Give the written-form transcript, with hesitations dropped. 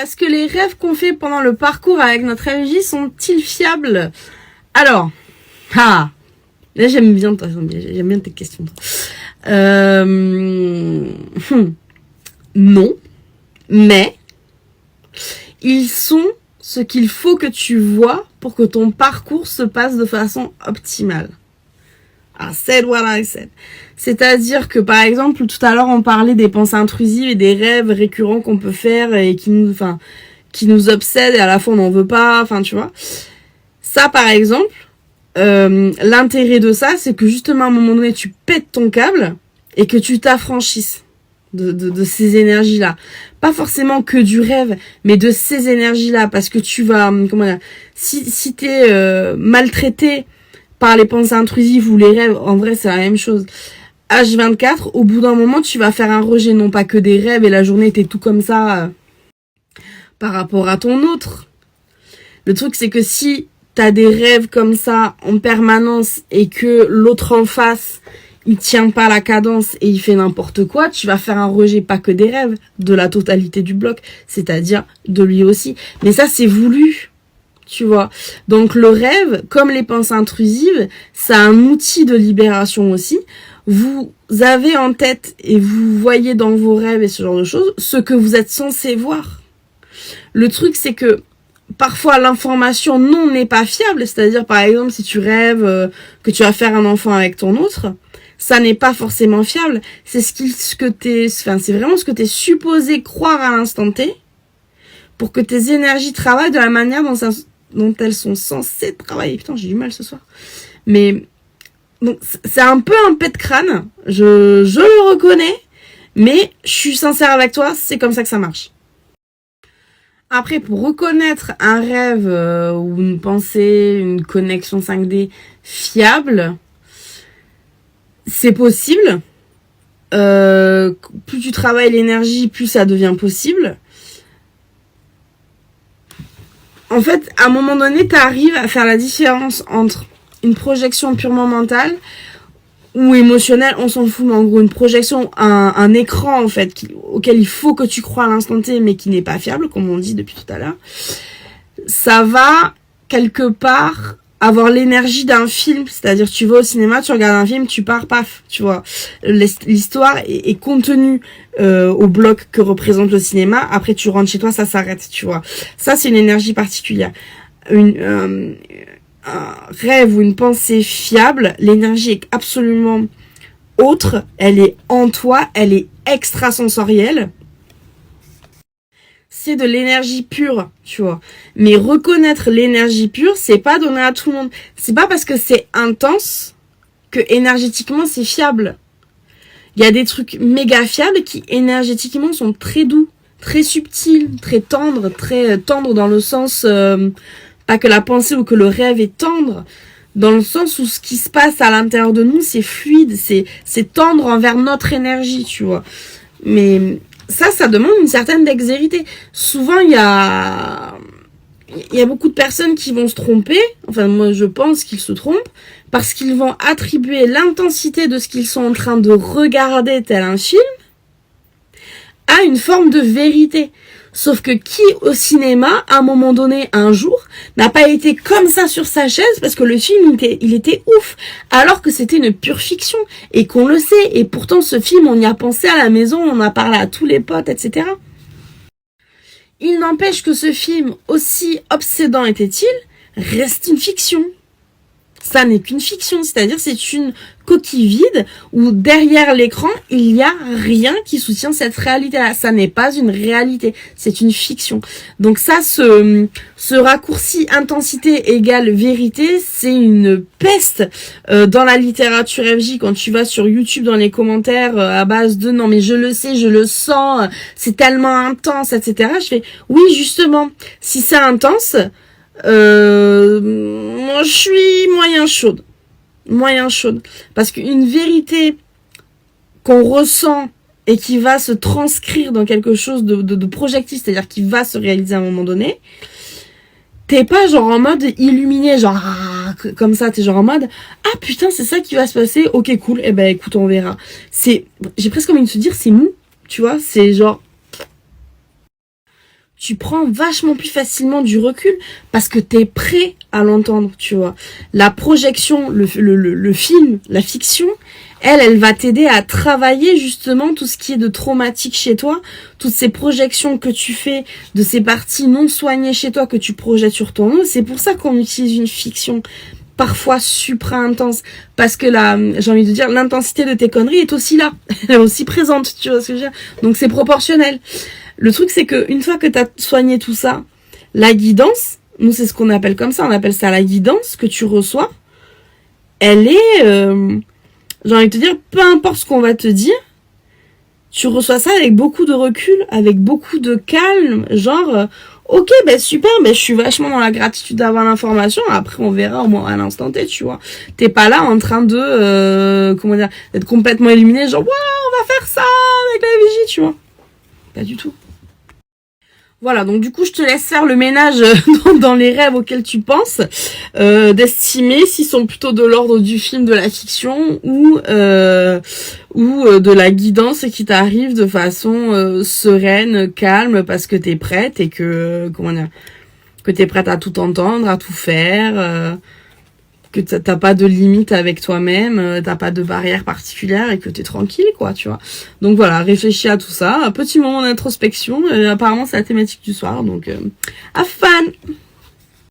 est-ce que les rêves qu'on fait pendant le parcours avec notre MJ sont-ils fiables? Alors, là j'aime bien tes questions. Non, mais ils sont ce qu'il faut que tu vois pour que ton parcours se passe de façon optimale. I said what I said. C'est-à-dire que, par exemple, tout à l'heure, on parlait des pensées intrusives et des rêves récurrents qu'on peut faire et qui nous obsèdent et à la fois on n'en veut pas, tu vois. Ça, par exemple, l'intérêt de ça, c'est que justement, à un moment donné, tu pètes ton câble et que tu t'affranchisses de ces énergies-là. Pas forcément que du rêve, mais de ces énergies-là, parce que tu vas, si t'es maltraité par les pensées intrusives ou les rêves, en vrai, c'est la même chose. H24, au bout d'un moment, tu vas faire un rejet, non pas que des rêves, et la journée, t'es tout comme ça par rapport à ton autre. Le truc, c'est que si t'as des rêves comme ça en permanence et que l'autre en face, il tient pas la cadence et il fait n'importe quoi, tu vas faire un rejet, pas que des rêves, de la totalité du bloc, c'est-à-dire de lui aussi. Mais ça, c'est voulu. Tu vois. Donc le rêve, comme les pensées intrusives, c'est un outil de libération aussi. Vous avez en tête et vous voyez dans vos rêves et ce genre de choses ce que vous êtes censé voir. Le truc, c'est que parfois l'information non n'est pas fiable. C'est-à-dire, par exemple, si tu rêves que tu vas faire un enfant avec ton autre, ça n'est pas forcément fiable. C'est c'est vraiment ce que t'es supposé croire à l'instant T pour que tes énergies travaillent de la manière dont elles sont censées travailler. Putain, j'ai du mal ce soir. Mais donc c'est un peu un pet de crâne, je le reconnais, mais je suis sincère avec toi, c'est comme ça que ça marche. Après, pour reconnaître un rêve ou une pensée, une connexion 5D fiable, c'est possible. Plus tu travailles l'énergie, plus ça devient possible. En fait, à un moment donné, tu arrives à faire la différence entre une projection purement mentale ou émotionnelle, on s'en fout, mais en gros, une projection, un écran, en fait, auquel il faut que tu crois à l'instant T, mais qui n'est pas fiable, comme on dit depuis tout à l'heure. Ça va, quelque part, avoir l'énergie d'un film, c'est-à-dire tu vas au cinéma, tu regardes un film, tu pars, paf, tu vois. L'histoire est contenue au bloc que représente le cinéma, après tu rentres chez toi, ça s'arrête, tu vois. Ça, c'est une énergie particulière. Un rêve ou une pensée fiable, l'énergie est absolument autre, elle est en toi, elle est extrasensorielle. C'est de l'énergie pure, tu vois. Mais reconnaître l'énergie pure, c'est pas donné à tout le monde. C'est pas parce que c'est intense que énergétiquement c'est fiable. Il y a des trucs méga fiables qui énergétiquement sont très doux, très subtils, très tendres dans le sens, pas que la pensée ou que le rêve est tendre, dans le sens où ce qui se passe à l'intérieur de nous, c'est fluide, c'est tendre envers notre énergie, tu vois. Mais ça demande une certaine dextérité. Souvent, il y a beaucoup de personnes qui vont se tromper, enfin moi je pense qu'ils se trompent, parce qu'ils vont attribuer l'intensité de ce qu'ils sont en train de regarder tel un film à une forme de vérité. Sauf que qui au cinéma, à un moment donné, un jour, n'a pas été comme ça sur sa chaise parce que le film, il était ouf, alors que c'était une pure fiction, et qu'on le sait, et pourtant ce film, on y a pensé à la maison, on en a parlé à tous les potes, etc. Il n'empêche que ce film, aussi obsédant était-il, reste une fiction. Ça n'est qu'une fiction, c'est-à-dire c'est une coquille vide où derrière l'écran, il n'y a rien qui soutient cette réalité-là. Ça n'est pas une réalité, c'est une fiction. Donc ça, ce raccourci intensité égale vérité, c'est une peste dans la littérature FJ. Quand tu vas sur YouTube dans les commentaires à base de « non mais je le sais, je le sens, c'est tellement intense, etc. » Je fais « oui justement, si c'est intense... moi je suis moyen chaude parce qu'une vérité qu'on ressent et qui va se transcrire dans quelque chose de projectif, c'est-à-dire qui va se réaliser à un moment donné, t'es pas genre en mode illuminé, genre comme ça, t'es genre en mode ah putain c'est ça qui va se passer, ok cool, et ben écoute on verra. J'ai presque envie de se dire c'est mou, tu vois, c'est genre tu prends vachement plus facilement du recul parce que t'es prêt à l'entendre, tu vois. La projection, le film, la fiction, elle va t'aider à travailler justement tout ce qui est de traumatique chez toi, toutes ces projections que tu fais de ces parties non soignées chez toi que tu projettes sur ton autre. C'est pour ça qu'on utilise une fiction parfois supra intense, parce que j'ai envie de dire, l'intensité de tes conneries est aussi là, elle est aussi présente, tu vois ce que je veux dire. Donc c'est proportionnel. Le truc c'est que une fois que t'as soigné tout ça, la guidance, nous c'est ce qu'on appelle comme ça, on appelle ça la guidance que tu reçois, elle est, j'ai envie de te dire, peu importe ce qu'on va te dire, tu reçois ça avec beaucoup de recul, avec beaucoup de calme, genre, ok, ben super, ben je suis vachement dans la gratitude d'avoir l'information, après on verra au moins à l'instant T, tu vois. T'es pas là en train de, comment dire, d'être complètement illuminé, genre, waouh, on va faire ça avec la vigie, tu vois. Pas du tout. Voilà, donc du coup, je te laisse faire le ménage dans les rêves auxquels tu penses, d'estimer s'ils sont plutôt de l'ordre du film, de la fiction, ou de la guidance qui t'arrive de façon sereine, calme, parce que t'es prête et que, comment dire, que t'es prête à tout entendre, à tout faire, que t'as pas de limite avec toi-même, t'as pas de barrière particulière et que t'es tranquille, quoi, tu vois. Donc voilà, réfléchis à tout ça. Un petit moment d'introspection. Apparemment, c'est la thématique du soir, donc have fun!